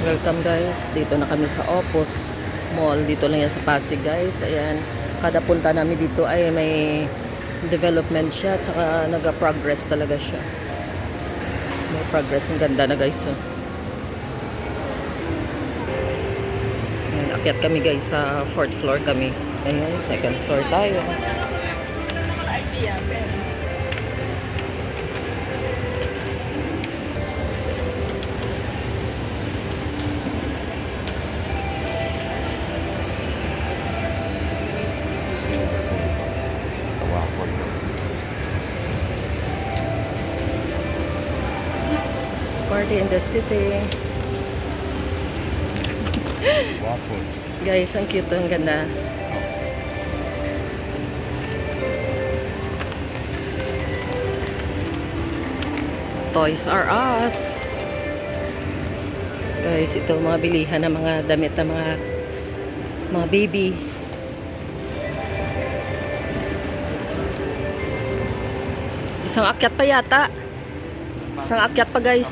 Welcome guys, dito na kami sa Opus Mall. Dito lang yan sa Pasig guys. Ayan, kada punta namin dito ay may development siya, tsaka nag-progress talaga siya. May progress, ang ganda na guys. Ayan, akyat kami guys sa 4th floor kami. Ayan, 2nd floor tayo. Party in the city. Waffle. Guys, ang cute, ang ganda. Toys R Us. Guys, ito mga bilihan ng mga damit ng mga baby. Isang akyat pa yata. Isang akyat pa guys.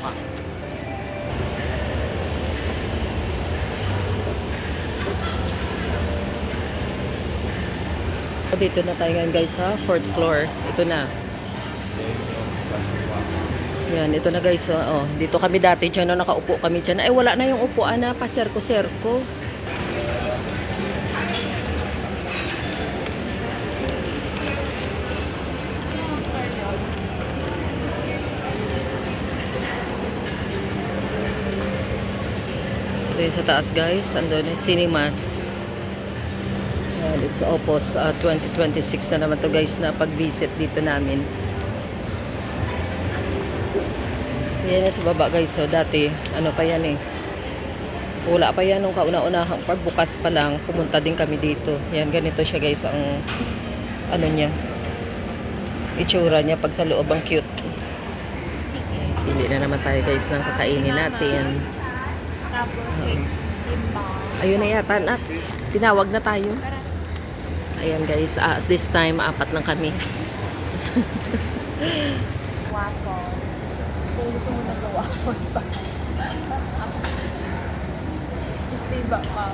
Dito na tayo ngayon guys sa 4th floor. Ito na. Yan, ito na guys. Oh, dito kami dati dyan. Nakaupo kami dyan. Ay, wala na yung upuan na paserko-serko. Ito yung sa taas guys. Andun yung cinemas. Yan, it's Opus 2026 na naman to guys na pag-visit dito namin. Yan yung sa baba guys. So dati, ano pa yan eh. Wala pa yan nung kauna-unahang pagbukas pa lang. Pumunta din kami dito. Yan, ganito siya guys ang ano niya. Itsura niya pag sa loob ang cute. Hindi na naman tayo guys ng kakainin natin. Ayun na yata na. Tinawag na tayo. Ayan guys, this time apat lang kami. Waffle. Kung gusto mo nag-waffle pa. Stay back pa.